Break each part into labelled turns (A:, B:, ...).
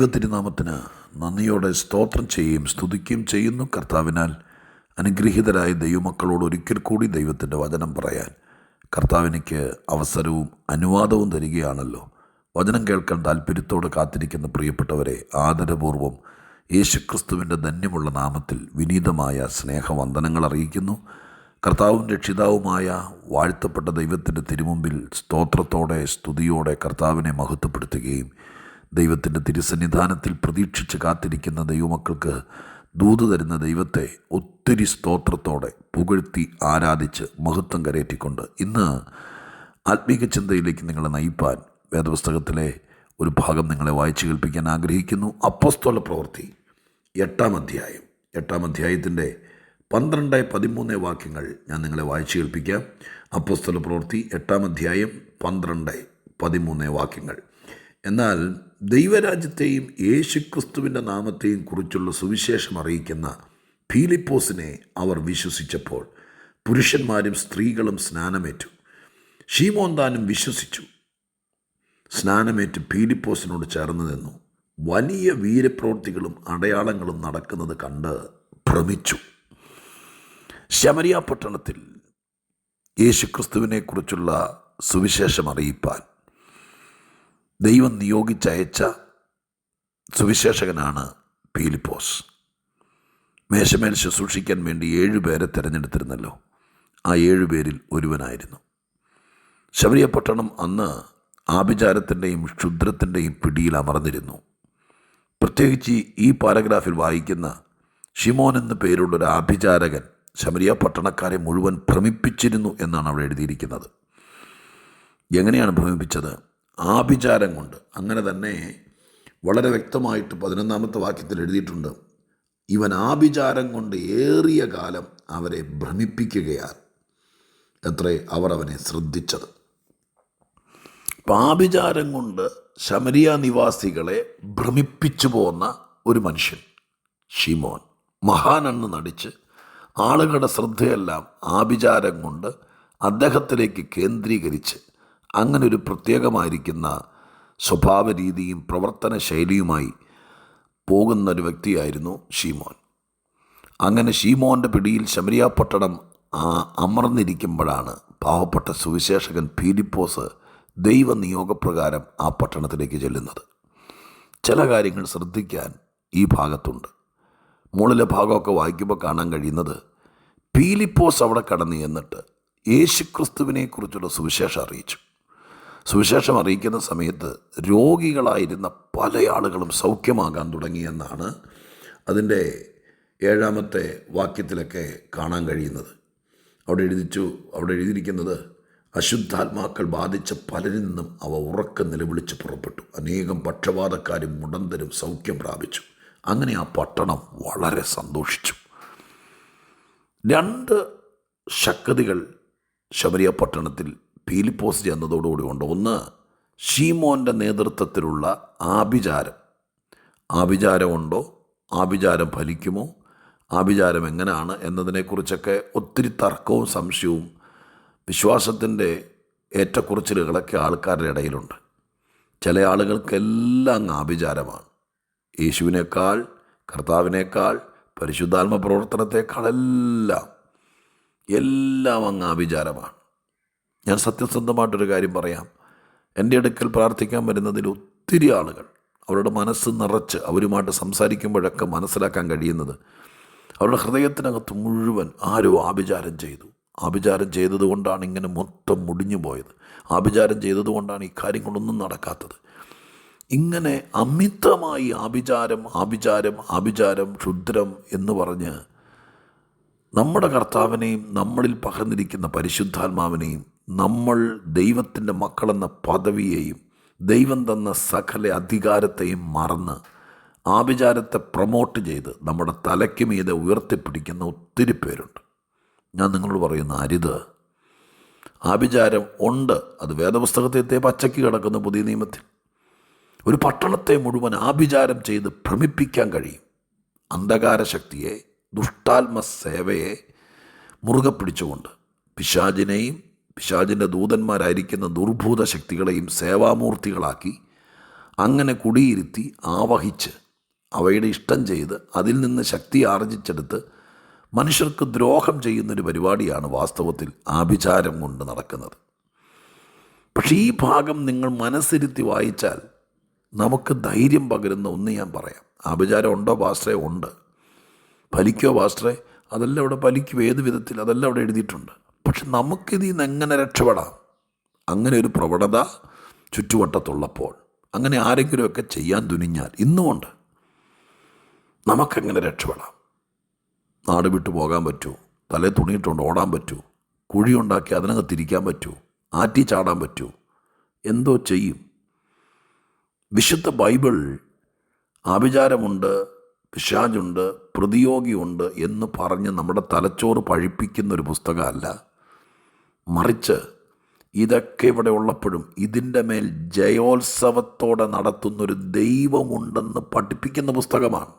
A: ദൈവത്തിരുനാമത്തിന് നന്ദിയോടെ സ്തോത്രം ചെയ്യുകയും സ്തുതിക്കുകയും ചെയ്യുന്നു. കർത്താവിനാൽ അനുഗ്രഹീതരായ ദൈവമക്കളോട് ഒരിക്കൽ കൂടി ദൈവത്തിൻ്റെ വചനം പറയാൻ കർത്താവിനിക്ക് അവസരവും അനുവാദവും തരികയാണല്ലോ. വചനം കേൾക്കാൻ താല്പര്യത്തോടെ കാത്തിരിക്കുന്ന പ്രിയപ്പെട്ടവരെ ആദരപൂർവ്വം യേശുക്രിസ്തുവിൻ്റെ ധന്യമുള്ള നാമത്തിൽ വിനീതമായ സ്നേഹവന്ദനങ്ങൾ അറിയിക്കുന്നു. കർത്താവും രക്ഷിതാവുമായ വാഴ്ത്തപ്പെട്ട ദൈവത്തിൻ്റെ തിരുമുമ്പിൽ സ്തോത്രത്തോടെ സ്തുതിയോടെ കർത്താവിനെ മഹത്വപ്പെടുത്തുകയും ദൈവത്തിൻ്റെ തിരുസന്നിധാനത്തിൽ പ്രതീക്ഷിച്ച് കാത്തിരിക്കുന്ന ദൈവമക്കൾക്ക് ദൂത് തരുന്ന ദൈവത്തെ ഒത്തിരി സ്തോത്രത്തോടെ പുകഴ്ത്തി ആരാധിച്ച് മഹത്വം കരയേറ്റിക്കൊണ്ട് ഇന്ന് ആത്മീക ചിന്തയിലേക്ക് നിങ്ങളെ നയിപ്പാൻ വേദപുസ്തകത്തിലെ ഒരു ഭാഗം നിങ്ങളെ വായിച്ചു കേൾപ്പിക്കാൻ ആഗ്രഹിക്കുന്നു. അപ്പോസ്തല പ്രവൃത്തി 8-ാം അധ്യായത്തിൻ്റെ 12-13 വാക്യങ്ങൾ ഞാൻ നിങ്ങളെ വായിച്ചു കേൾപ്പിക്കാം. അപ്പോസ്തല പ്രവൃത്തി 8-ാം അധ്യായം 12-13 വാക്യങ്ങൾ. എന്നാൽ ദൈവരാജ്യത്തെയും യേശുക്രിസ്തുവിൻ്റെ നാമത്തെയും കുറിച്ചുള്ള സുവിശേഷം അറിയിക്കുന്ന ഫിലിപ്പോസിനെ അവർ വിശ്വസിച്ചപ്പോൾ പുരുഷന്മാരും സ്ത്രീകളും സ്നാനമേറ്റു. ശീമോൻ താനും വിശ്വസിച്ചു. സ്നാനമേറ്റ് ഫിലിപ്പോസിനോട് ചേർന്ന് നിന്നു. വലിയ വീരപ്രവൃത്തികളും അടയാളങ്ങളും നടക്കുന്നത് കണ്ട് ഭ്രമിച്ചു. ശമരിയ പട്ടണത്തിൽ യേശുക്രിസ്തുവിനെക്കുറിച്ചുള്ള സുവിശേഷം അറിയിപ്പാൻ ദൈവം നിയോഗിച്ചയച്ച സുവിശേഷകനാണ് ഫിലിപ്പോസ്. മേശമേൽ ശുശ്രൂഷിക്കാൻ വേണ്ടി 7 പേരെ തിരഞ്ഞെടുത്തിരുന്നല്ലോ. ആ 7 പേരിൽ ഒരുവനായിരുന്നു. ശമരിയ പട്ടണം അന്ന് ആഭിചാരത്തിൻ്റെയും ക്ഷുദ്രത്തിൻ്റെയും പിടിയിൽ അമർന്നിരുന്നു. പ്രത്യേകിച്ച് ഈ പാരഗ്രാഫിൽ വായിക്കുന്ന ഷിമോൻ എന്ന പേരുള്ളൊരു ആഭിചാരകൻ ശമരിയ പട്ടണക്കാരെ മുഴുവൻ ഭ്രമിപ്പിച്ചിരുന്നു എന്നാണ് അവിടെ എഴുതിയിരിക്കുന്നത്. എങ്ങനെയാണ് ഭ്രമിപ്പിച്ചത്? ആഭിചാരം കൊണ്ട്. അങ്ങനെ തന്നെ വളരെ വ്യക്തമായിട്ട് 11-ാമത്തെ വാക്യത്തിൽ എഴുതിയിട്ടുണ്ട്, ഇവൻ ആഭിചാരം കൊണ്ട് ഏറിയ കാലം അവരെ ഭ്രമിപ്പിക്കുകയാൽ എത്രേ അവർ അവനെ ശ്രദ്ധിച്ചത്. അപ്പം ആഭിചാരം കൊണ്ട് ശമരിയ നിവാസികളെ ഭ്രമിപ്പിച്ചു പോന്ന ഒരു മനുഷ്യൻ ശിമോൻ മഹാനെന്ന് നടിച്ച് ആളുകളുടെ ശ്രദ്ധയെല്ലാം ആഭിചാരം കൊണ്ട് അദ്ദേഹത്തിലേക്ക് കേന്ദ്രീകരിച്ച് അങ്ങനെ ഒരു പ്രത്യേകമായിരിക്കുന്ന സ്വഭാവ രീതിയും പ്രവർത്തന ശൈലിയുമായി പോകുന്നൊരു വ്യക്തിയായിരുന്നു ശീമോൻ. അങ്ങനെ ശീമോൻ്റെ പിടിയിൽ ശമരിയ പട്ടണം അമർന്നിരിക്കുമ്പോഴാണ് പാവപ്പെട്ട സുവിശേഷകൻ ഫിലിപ്പോസ് ദൈവനിയോഗപ്രകാരം ആ പട്ടണത്തിലേക്ക് ചെല്ലുന്നത്. ചില കാര്യങ്ങൾ ശ്രദ്ധിക്കാൻ ഈ ഭാഗത്തുണ്ട്. മുകളിലെ ഭാഗമൊക്കെ വായിക്കുമ്പോൾ കാണാൻ കഴിയുന്നത് ഫിലിപ്പോസ് അവിടെ കടന്നു ചെന്നിട്ട് യേശുക്രിസ്തുവിനെക്കുറിച്ചുള്ള സുവിശേഷം അറിയിച്ചു. സുവിശേഷം അറിയിക്കുന്ന സമയത്ത് രോഗികളായിരുന്ന പല ആളുകളും സൗഖ്യമാകാൻ തുടങ്ങിയെന്നാണ് അതിൻ്റെ 7-ാമത്തെ വാക്യത്തിലൊക്കെ കാണാൻ കഴിയുന്നത്. അവിടെ എഴുതിയിരിക്കുന്നത് അശുദ്ധാത്മാക്കൾ ബാധിച്ച പലരിൽ നിന്നും അവ ഉറക്കം നിലവിളിച്ച് പുറപ്പെട്ടു. അനേകം പക്ഷപാതക്കാരും മുടന്തരും സൗഖ്യം പ്രാപിച്ചു. അങ്ങനെ ആ പട്ടണം വളരെ സന്തോഷിച്ചു. 2 ശക്തികൾ ശമരിയ പട്ടണത്തിൽ ഫിലിപ്പോസ് ചെന്നതോടുകൂടി ഉണ്ട്. ഒന്ന്, ശീമോൻ്റെ നേതൃത്വത്തിലുള്ള ആഭിചാരമുണ്ടോ, ആഭിചാരം ഫലിക്കുമോ, ആഭിചാരം എങ്ങനെയാണ് എന്നതിനെക്കുറിച്ചൊക്കെ ഒത്തിരി തർക്കവും സംശയവും വിശ്വാസത്തിൻ്റെ ഏറ്റക്കുറച്ചിലുകളൊക്കെ ആൾക്കാരുടെ ഇടയിലുണ്ട്. ചില ആളുകൾക്കെല്ലാം ആഭിചാരമാണ്. യേശുവിനേക്കാൾ, കർത്താവിനേക്കാൾ, പരിശുദ്ധാത്മ പ്രവർത്തനത്തെക്കാളെല്ലാം അങ്ങ് ആഭിചാരമാണ്. ഞാൻ സത്യസന്ധമായിട്ടൊരു കാര്യം പറയാം. എൻ്റെ അടുക്കൽ പ്രാർത്ഥിക്കാൻ വരുന്നതിൽ ഒത്തിരി ആളുകൾ അവരുടെ മനസ്സ് നിറച്ച് അവരുമായിട്ട് സംസാരിക്കുമ്പോഴൊക്കെ മനസ്സിലാക്കാൻ കഴിയുന്നത് അവരുടെ ഹൃദയത്തിനകത്ത് മുഴുവൻ ആരോ ആഭിചാരം ചെയ്തു. ആഭിചാരം ചെയ്തതുകൊണ്ടാണ് ഇങ്ങനെ മൊത്തം മുടിഞ്ഞു പോയത്. ആഭിചാരം ചെയ്തതുകൊണ്ടാണ് ഈ കാര്യങ്ങളൊന്നും നടക്കാത്തത്. ഇങ്ങനെ അമിതമായി ആഭിചാരം ക്ഷുദ്രം എന്ന് പറഞ്ഞ് നമ്മുടെ കർത്താവിനെയും നമ്മളിൽ പകർന്നിരിക്കുന്ന പരിശുദ്ധാത്മാവിനെയും നമ്മൾ ദൈവത്തിൻ്റെ മക്കളെന്ന പദവിയെയും ദൈവം തന്ന സകല അധികാരത്തെയും മറന്ന് ആഭിചാരത്തെ പ്രൊമോട്ട് ചെയ്ത് നമ്മുടെ തലയ്ക്ക് മീതെ ഉയർത്തിപ്പിടിക്കുന്ന ഒത്തിരി പേരുണ്ട്. ഞാൻ നിങ്ങളോട് പറയുന്ന അരുത്. ആഭിചാരം ഉണ്ട്. അത് വേദപുസ്തകത്തെ പച്ചയ്ക്ക് കിടക്കുന്ന പുതിയ നിയമത്തിൽ ഒരു പട്ടണത്തെ മുഴുവൻ ആഭിചാരം ചെയ്ത് ഭ്രമിപ്പിക്കാൻ കഴിയും. അന്ധകാര ശക്തിയെ, ദുഷ്ടാത്മ സേവയെ മുറുകെ പിടിച്ചുകൊണ്ട് പിശാചിനെയും പിശാചിൻ്റെ ദൂതന്മാരായിരിക്കുന്ന ദുർഭൂത ശക്തികളെയും സേവാമൂർത്തികളാക്കി അങ്ങനെ കുടിയിരുത്തി ആവഹിച്ച് അവയുടെ ഇഷ്ടം ചെയ്ത് അതിൽ നിന്ന് ശക്തി ആർജിച്ചെടുത്ത് മനുഷ്യർക്ക് ദ്രോഹം ചെയ്യുന്നൊരു പരിപാടിയാണ് വാസ്തവത്തിൽ ആഭിചാരം കൊണ്ട് നടക്കുന്നത്. പക്ഷേ ഈ ഭാഗം നിങ്ങൾ മനസ്സിരുത്തി വായിച്ചാൽ നമുക്ക് ധൈര്യം പകരുന്ന ഒന്ന് ഞാൻ പറയാം. ആഭിചാരം ഉണ്ടോ പാസ്റ്ററെ? ഉണ്ട്. ഫലിക്കോ പാസ്റ്ററെ? അതെല്ലാം അവിടെ ഫലിക്കും. ഏത് വിധത്തിൽ? അതെല്ലാം അവിടെ എഴുതിയിട്ടുണ്ട്. പക്ഷെ നമുക്കിതിൽ നിന്ന് എങ്ങനെ രക്ഷപ്പെടാം? അങ്ങനെ ഒരു പ്രവണത ചുറ്റുവട്ടത്തുള്ളപ്പോൾ, അങ്ങനെ ആരെങ്കിലുമൊക്കെ ചെയ്യാൻ തുനിഞ്ഞാൽ ഇന്നുമുണ്ട്. നമുക്കെങ്ങനെ രക്ഷപ്പെടാം? നാട് വിട്ടു പോകാൻ പറ്റുമോ? തലേ തുണിയിട്ടുകൊണ്ട് ഓടാൻ പറ്റുമോ? കുഴിയുണ്ടാക്കി അതിനകത്തിരിക്കാൻ പറ്റുമോ? ആറ്റി ചാടാൻ പറ്റുമോ? എന്തോ ചെയ്യും? വിശുദ്ധ ബൈബിൾ ആഭിചാരമുണ്ട്, പിശാചുണ്ട്, പ്രതിയോഗിയുണ്ട് എന്ന് പറഞ്ഞ് നമ്മുടെ തലച്ചോറ് പഴിപ്പിക്കുന്നൊരു പുസ്തകമല്ല. മറിച്ച് ഇതൊക്കെ ഇവിടെ ഉള്ളപ്പോഴും ഇതിൻ്റെ മേൽ ജയോത്സവത്തോടെ നടത്തുന്നൊരു ദൈവമുണ്ടെന്ന് പഠിപ്പിക്കുന്ന പുസ്തകമാണ്.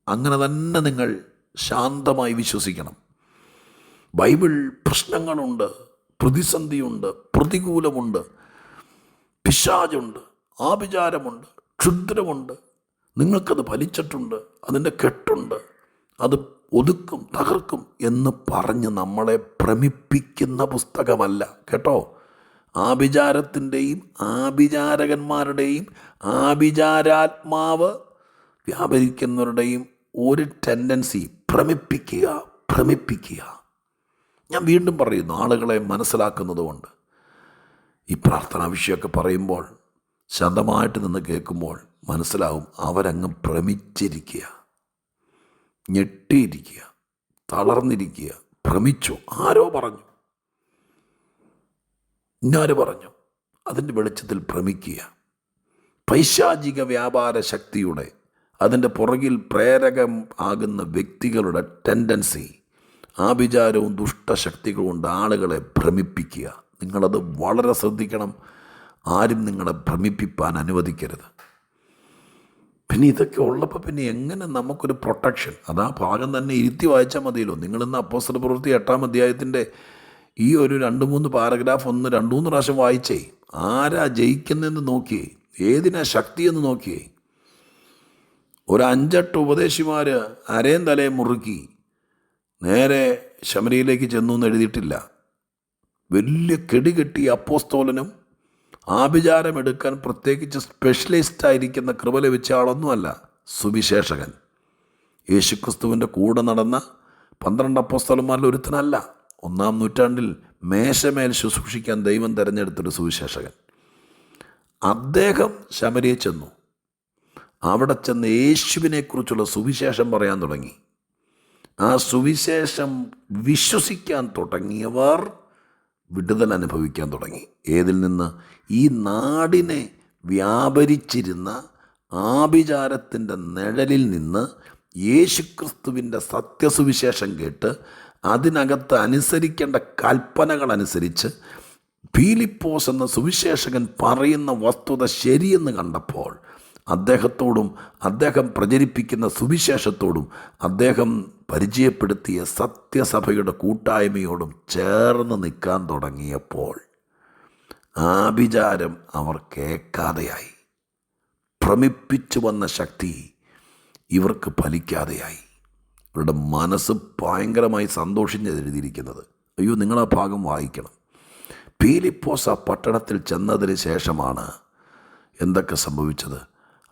A: അങ്ങനെ തന്നെ നിങ്ങൾ ശാന്തമായി വിശ്വസിക്കണം. ബൈബിൾ പ്രശ്നങ്ങളുണ്ട്, പ്രതിസന്ധിയുണ്ട്, പ്രതികൂലമുണ്ട്, പിശാചുണ്ട്, ആഭിചാരമുണ്ട്, ക്ഷുദ്രമുണ്ട്. നിങ്ങൾക്കത് ഫലിച്ചിട്ടുണ്ട്, അതിൻ്റെ കെട്ടുണ്ട്, അത് ഒതുക്കും, തകർക്കും എന്ന് പറഞ്ഞ് നമ്മളെ ഭ്രമിപ്പിക്കുന്ന പുസ്തകമല്ല കേട്ടോ. ആഭിചാരത്തിൻ്റെയും ആഭിചാരകന്മാരുടെയും ആഭിചാരാത്മാവ് വ്യാപരിക്കുന്നവരുടെയും ഒരു ടെൻഡൻസി ഭ്രമിപ്പിക്കുക. ഞാൻ വീണ്ടും പറയുന്നു, ആളുകളെ മനസ്സിലാക്കുന്നത് കൊണ്ട്. ഈ പ്രാർത്ഥനാ വിഷയമൊക്കെ പറയുമ്പോൾ ശാന്തമായിട്ട് നിന്ന് കേൾക്കുമ്പോൾ മനസ്സിലാവും അവരങ്ങ് ഭ്രമിച്ചിരിക്കുക, ഞെട്ടിയിരിക്കുക, തളർന്നിരിക്കുക. ഭ്രമിച്ചു. ആരോ പറഞ്ഞു, ഇന്നാര് പറഞ്ഞു, അതിൻ്റെ വെളിച്ചത്തിൽ ഭ്രമിക്കുക. പൈശാചിക വ്യാപാര ശക്തിയുടെ അതിൻ്റെ പുറകിൽ പ്രേരകം ആകുന്ന വ്യക്തികളുടെ ടെൻഡൻസി, ആഭിചാരവും ദുഷ്ടശക്തികളും കൊണ്ട് ആളുകളെ ഭ്രമിപ്പിക്കുക. നിങ്ങളത് വളരെ ശ്രദ്ധിക്കണം. ആരും നിങ്ങളെ ഭ്രമിപ്പിക്കാൻ അനുവദിക്കരുത്. പിന്നെ ഇതൊക്കെ ഉള്ളപ്പോൾ പിന്നെ എങ്ങനെ നമുക്കൊരു പ്രൊട്ടക്ഷൻ? അതാ ഭാഗം തന്നെ ഇരുത്തി വായിച്ചാൽ മതിയല്ലോ. നിങ്ങളിന്ന് അപ്പോസ്തല പ്രവൃത്തി 8-ാം അധ്യായത്തിൻ്റെ ഈ ഒരു 2-3 പാരഗ്രാഫ് 2-3 പ്രാവശ്യം വായിച്ചേ. ആരാ ജയിക്കുന്നതെന്ന് നോക്കിയേ, ഏതിനാ ശക്തിയെന്ന് നോക്കിയേ. ഒരു 5-8 ഉപദേശിമാർ അരയും തലയും മുറുക്കി നേരെ ശമരിയിലേക്ക് ചെന്നു എന്ന് എഴുതിയിട്ടില്ല. വലിയ കെടി അപ്പോസ്തോലനും ആഭിചാരമെടുക്കാൻ പ്രത്യേകിച്ച് സ്പെഷ്യലിസ്റ്റായിരിക്കുന്ന കൃപ ലഭിച്ച ആളൊന്നുമല്ല സുവിശേഷകൻ. യേശുക്രിസ്തുവിൻ്റെ കൂടെ നടന്ന 12 അപ്പോസ്തലന്മാരിൽ ഒരുത്തനല്ല. 1-ാം നൂറ്റാണ്ടിൽ മേശമേൽ ശുശ്രൂഷിക്കാൻ ദൈവം തിരഞ്ഞെടുത്തൊരു സുവിശേഷകൻ. അദ്ദേഹം ശമരിയെ ചെന്നു. അവിടെ ചെന്ന് യേശുവിനെക്കുറിച്ചുള്ള സുവിശേഷം പറയാൻ തുടങ്ങി. ആ സുവിശേഷം വിശ്വസിക്കാൻ തുടങ്ങിയവർ വിടുതൽ അനുഭവിക്കാൻ തുടങ്ങി. ഏതിൽ നിന്ന്? ഈ നാടിനെ വ്യാപരിച്ചിരുന്ന ആഭിചാരത്തിൻ്റെ നിഴലിൽ നിന്ന് യേശുക്രിസ്തുവിൻ്റെ സത്യസുവിശേഷം കേട്ട് അതിനകത്ത് അനുസരിക്കേണ്ട കൽപ്പനകളനുസരിച്ച് ഫിലിപ്പോസ് എന്ന സുവിശേഷകൻ പറയുന്ന വസ്തുത ശരിയെന്ന് കണ്ടപ്പോൾ അദ്ദേഹത്തോടും അദ്ദേഹം പ്രചരിപ്പിക്കുന്ന സുവിശേഷത്തോടും അദ്ദേഹം പരിചയപ്പെടുത്തിയ സത്യസഭയുടെ കൂട്ടായ്മയോടും ചേർന്ന് നിൽക്കാൻ തുടങ്ങിയപ്പോൾ ആഭിചാരം അവർ കേൾക്കാതെയായി. ഭ്രമിപ്പിച്ചു വന്ന ശക്തി ഇവർക്ക് ഫലിക്കാതെയായി. ഇവരുടെ മനസ്സ് ഭയങ്കരമായി സന്തോഷിച്ചെഴുതിയിരിക്കുന്നത്. അയ്യോ, നിങ്ങളാ ഭാഗം വായിക്കണം. ഫിലിപ്പോസ് ആ പട്ടണത്തിൽ ചെന്നതിന് ശേഷമാണ് എന്തൊക്കെ സംഭവിച്ചത്.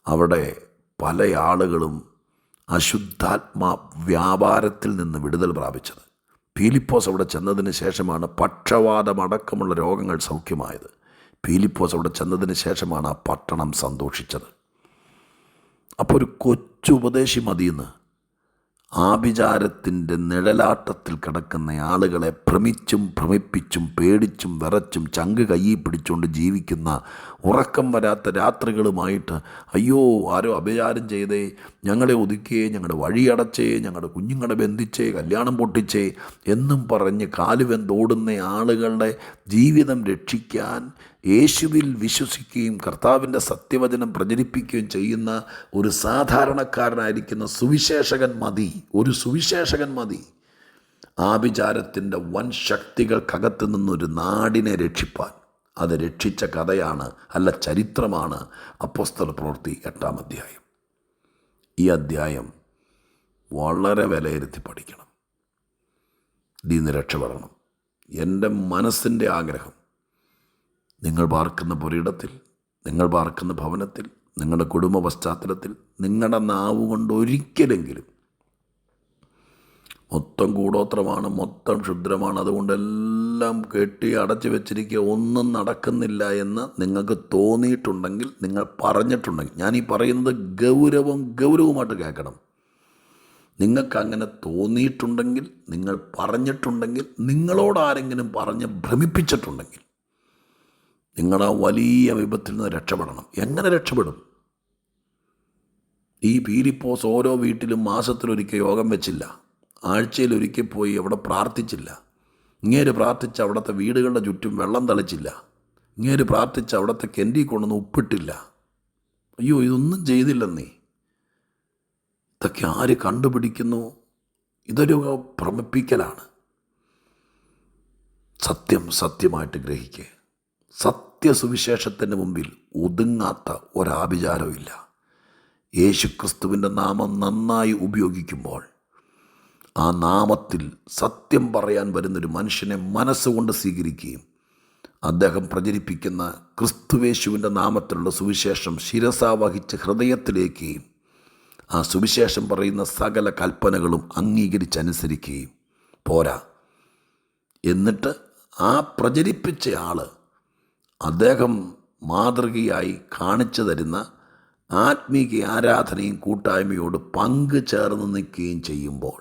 A: അവിടെ പല ആളുകളും അശുദ്ധാത്മാ വ്യാപാരത്തിൽ നിന്ന് വിടുതൽ പ്രാപിച്ചത്. ഫിലിപ്പോസ് അവിടെ ചെന്നതിന് ശേഷമാണ് പക്ഷവാതമടക്കമുള്ള രോഗങ്ങൾ സൗഖ്യമായത്. ഫിലിപ്പോസ് അവിടെ ചെന്നതിന് ശേഷമാണ് ആ പട്ടണം സന്തോഷിച്ചത്. അപ്പോൾ ഒരു കൊച്ചു ഉപദേശി മതിയെന്ന് ആഭിചാരത്തിൻ്റെ നിഴലാട്ടത്തിൽ കിടക്കുന്ന ആളുകളെ ഭ്രമിപ്പിച്ചും പേടിച്ചും വിറച്ചും ചങ്ക് കയ്യിൽ പിടിച്ചുകൊണ്ട് ജീവിക്കുന്ന ഉറക്കം വരാത്ത രാത്രികളുമായിട്ട് അയ്യോ ആരോ അഭിചാരം ചെയ്തേ, ഞങ്ങളെ ഒതുക്കിയേ, ഞങ്ങളുടെ വഴിയടച്ചേ, ഞങ്ങളുടെ കുഞ്ഞുങ്ങളെ ബന്ധിച്ചേ, കല്യാണം പൊട്ടിച്ചേ എന്നും പറഞ്ഞ് കാലുവെന്തോടുന്ന ആളുകളുടെ ജീവിതം രക്ഷിക്കാൻ യേശുവിൽ വിശ്വസിക്കുകയും കർത്താവിൻ്റെ സത്യവചനം പ്രചരിപ്പിക്കുകയും ചെയ്യുന്ന ഒരു സാധാരണക്കാരനായിരിക്കുന്ന സുവിശേഷകൻ മതി. ഒരു സുവിശേഷകൻ മതി ആഭിചാരത്തിൻ്റെ വൻ ശക്തികൾക്കകത്ത് നിന്നൊരു നാടിനെ രക്ഷിപ്പാൻ. അത് രക്ഷിച്ച കഥയാണ്, അല്ല ചരിത്രമാണ് അപ്പോസ്തല പ്രവൃത്തി 8-ാം അധ്യായം. ഈ അധ്യായം വളരെ വിലയിരുത്തി പഠിക്കണം. ഇതിൽ നിന്ന് രക്ഷപ്പെടണം. എൻ്റെ മനസ്സിൻ്റെ ആഗ്രഹം, നിങ്ങൾ പാർക്കുന്ന പുരയിടത്തിൽ, നിങ്ങൾ പാർക്കുന്ന ഭവനത്തിൽ, നിങ്ങളുടെ കുടുംബ പശ്ചാത്തലത്തിൽ നിങ്ങളുടെ നാവ് കൊണ്ട് ഒരിക്കലെങ്കിലും മൊത്തം കൂടോത്രമാണ്, മൊത്തം ക്ഷുദ്രമാണ്, അതുകൊണ്ടെല്ലാം കെട്ടി അടച്ചു വെച്ചിരിക്കുക, ഒന്നും നടക്കുന്നില്ല എന്ന് നിങ്ങൾക്ക് തോന്നിയിട്ടുണ്ടെങ്കിൽ, നിങ്ങൾ പറഞ്ഞിട്ടുണ്ടെങ്കിൽ, ഞാനീ പറയുന്നത് ഗൗരവമായിട്ട് കേൾക്കണം. നിങ്ങൾക്കങ്ങനെ തോന്നിയിട്ടുണ്ടെങ്കിൽ, നിങ്ങൾ പറഞ്ഞിട്ടുണ്ടെങ്കിൽ, നിങ്ങളോടാരെങ്കിലും പറഞ്ഞ് ഭ്രമിപ്പിച്ചിട്ടുണ്ടെങ്കിൽ, നിങ്ങളുടെ വലിയ വിപത്തിൽ നിന്ന് രക്ഷപ്പെടണം. എങ്ങനെ രക്ഷപ്പെടും? ഈ പീലിപ്പോസ് ഓരോ വീട്ടിലും മാസത്തിലൊരിക്കൽ യോഗം വെച്ചില്ല, ആഴ്ചയിലൊരിക്കൽ പോയി അവിടെ പ്രാർത്ഥിച്ചില്ല. ഇങ്ങേര് പ്രാർത്ഥിച്ച് അവിടുത്തെ വീടുകളുടെ ചുറ്റും വെള്ളം തളിച്ചില്ല. ഇങ്ങേര് പ്രാർത്ഥിച്ച് അവിടുത്തെ കെൻഡി കൊണ്ടൊന്നും ഉപ്പിട്ടില്ല. അയ്യോ, ഇതൊന്നും ചെയ്തില്ലെന്നേ. ഇതൊക്കെ ആര് കണ്ടുപിടിക്കുന്നു? ഇതൊരു ഭ്രമിപ്പിക്കലാണ്. സത്യമായിട്ട് ഗ്രഹിക്കുക. സത്യസുവിശേഷത്തിന് മുമ്പിൽ ഒതുങ്ങാത്ത ഒരാഭിചാരമില്ല. യേശുക്രിസ്തുവിൻ്റെ നാമം നന്നായി ഉപയോഗിക്കുമ്പോൾ ആ നാമത്തിൽ സത്യം പറയാൻ വരുന്നൊരു മനുഷ്യനെ മനസ്സുകൊണ്ട് സ്വീകരിക്കുകയും അദ്ദേഹം പ്രചരിപ്പിക്കുന്ന ക്രിസ്തുവേശുവിൻ്റെ നാമത്തിലുള്ള സുവിശേഷം ശിരസാ വഹിച്ച് ഹൃദയത്തിലേക്കുകയും ആ സുവിശേഷം പറയുന്ന സകല കൽപ്പനകളും അംഗീകരിച്ചനുസരിക്കുകയും പോരാ, എന്നിട്ട് ആ പ്രചരിപ്പിച്ച ആൾ അദ്ദേഹം മാതൃകയായി കാണിച്ചു തരുന്ന ആത്മീയ ആരാധനയും കൂട്ടായ്മയോട് പങ്കു ചേർന്ന് നിൽക്കുകയും ചെയ്യുമ്പോൾ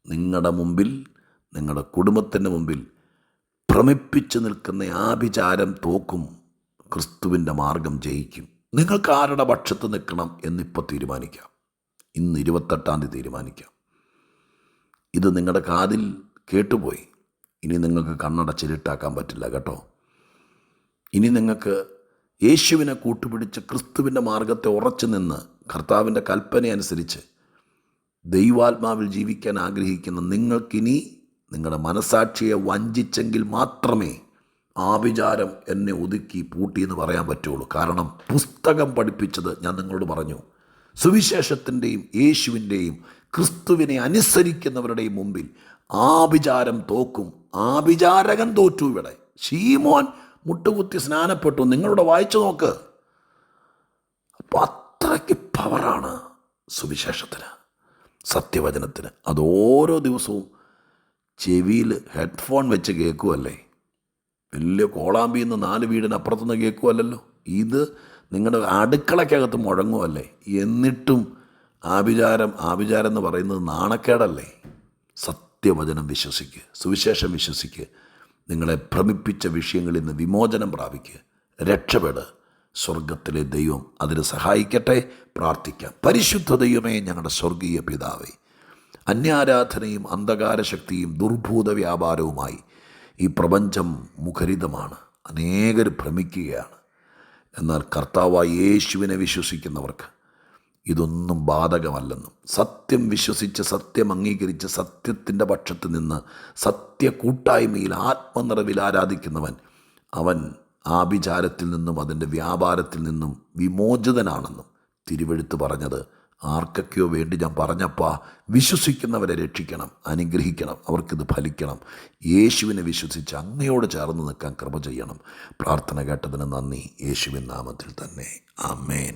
A: നിങ്ങളുടെ മുമ്പിൽ, നിങ്ങളുടെ കുടുംബത്തിൻ്റെ മുമ്പിൽ ഭ്രമിപ്പിച്ച് നിൽക്കുന്ന ആഭിചാരം തോക്കും. ക്രിസ്തുവിൻ്റെ മാർഗം ജയിക്കും. നിങ്ങൾക്ക് ആരുടെ പക്ഷത്ത് നിൽക്കണം എന്നിപ്പോൾ തീരുമാനിക്കാം. ഇന്ന് 28-ാം തീയതി തീരുമാനിക്കാം. ഇത് നിങ്ങളുടെ കാതിൽ കേട്ടുപോയി. ഇനി നിങ്ങൾക്ക് കണ്ണടച്ചിരുട്ടാക്കാൻ പറ്റില്ല കേട്ടോ. ഇനി നിങ്ങൾക്ക് യേശുവിനെ കൂട്ടുപിടിച്ച് ക്രിസ്തുവിൻ്റെ മാർഗത്തെ ഉറച്ചു നിന്ന് കർത്താവിൻ്റെ കൽപ്പനയനുസരിച്ച് ദൈവാത്മാവിൽ ജീവിക്കാൻ ആഗ്രഹിക്കുന്ന നിങ്ങൾക്കിനി നിങ്ങളുടെ മനസാക്ഷിയെ വഞ്ചിച്ചെങ്കിൽ മാത്രമേ ആഭിചാരം എന്നെ ഒതുക്കി പൂട്ടിയെന്ന് പറയാൻ പറ്റുള്ളൂ. കാരണം പുസ്തകം പഠിപ്പിച്ചത് ഞാൻ നിങ്ങളോട് പറഞ്ഞു, സുവിശേഷത്തിൻ്റെയും യേശുവിൻ്റെയും ക്രിസ്തുവിനെ അനുസരിക്കുന്നവരുടെയും മുമ്പിൽ ആഭിചാരം തോക്കും. ആഭിചാരകൻ തോറ്റു. ഇവിടെ ശീമോൻ മുട്ടുകുത്തി സ്നാനപ്പെട്ടു. നിങ്ങളുടെ വായിച്ചു നോക്ക്. അപ്പോൾ അത്രയ്ക്ക് പവറാണ് സുവിശേഷത്തിന്, സത്യവചനത്തിന്. അത് ഓരോ ദിവസവും ചെവിയിൽ ഹെഡ്ഫോൺ വെച്ച് കേൾക്കുമല്ലേ. വലിയ കോളാമ്പിയിൽ നിന്ന് 4 വീടിനപ്പുറത്തുനിന്ന് കേൾക്കുമല്ലോ. ഇത് നിങ്ങളുടെ അടുക്കളയ്ക്കകത്ത് മുഴങ്ങുമല്ലേ. എന്നിട്ടും ആഭിചാരം എന്ന് പറയുന്നത് നാണക്കേടല്ലേ. സത്യവചനം വിശ്വസിക്കുക, സുവിശേഷം വിശ്വസിക്കുക. നിങ്ങളെ ഭ്രമിപ്പിച്ച വിഷയങ്ങളിൽ നിന്ന് വിമോചനം പ്രാപിക്കുക, രക്ഷപ്പെട്. സ്വർഗത്തിലെ ദൈവം അതിന് സഹായിക്കട്ടെ. പ്രാർത്ഥിക്കാം. പരിശുദ്ധ ദൈവമേ, ഞങ്ങളുടെ സ്വർഗീയ പിതാവേ, അന്യാരാധനയും അന്ധകാരശക്തിയും ദുർഭൂത വ്യാപാരവുമായി ഈ പ്രപഞ്ചം മുഖരിതമാണ്. അനേകർ ഭ്രമിക്കുകയാണ്. എന്നാൽ കർത്താവായ യേശുവിനെ വിശ്വസിക്കുന്നവർക്ക് ഇതൊന്നും ബാധകമല്ലെന്നും, സത്യം വിശ്വസിച്ച് സത്യം അംഗീകരിച്ച് സത്യത്തിൻ്റെ പക്ഷത്ത് നിന്ന് സത്യ കൂട്ടായ്മയിൽ ആത്മനിറവിൽ ആരാധിക്കുന്നവൻ അവൻ ആഭിചാരത്തിൽ നിന്നും അതിൻ്റെ വ്യാപാരത്തിൽ നിന്നും വിമോചിതനാണെന്നും തിരുവെഴുത്ത് പറഞ്ഞത് ആർക്കൊക്കെയോ വേണ്ടി ഞാൻ പറഞ്ഞപ്പാ. വിശ്വസിക്കുന്നവരെ രക്ഷിക്കണം, അനുഗ്രഹിക്കണം, അവർക്കിത് ഫലിക്കണം. യേശുവിനെ വിശ്വസിച്ച് അങ്ങയോട് ചേർന്ന് നിൽക്കാൻ കൃപ ചെയ്യണം. പ്രാർത്ഥന കേട്ടതിന് നന്ദി. യേശുവിൻ നാമത്തിൽ തന്നെ. ആമേൻ.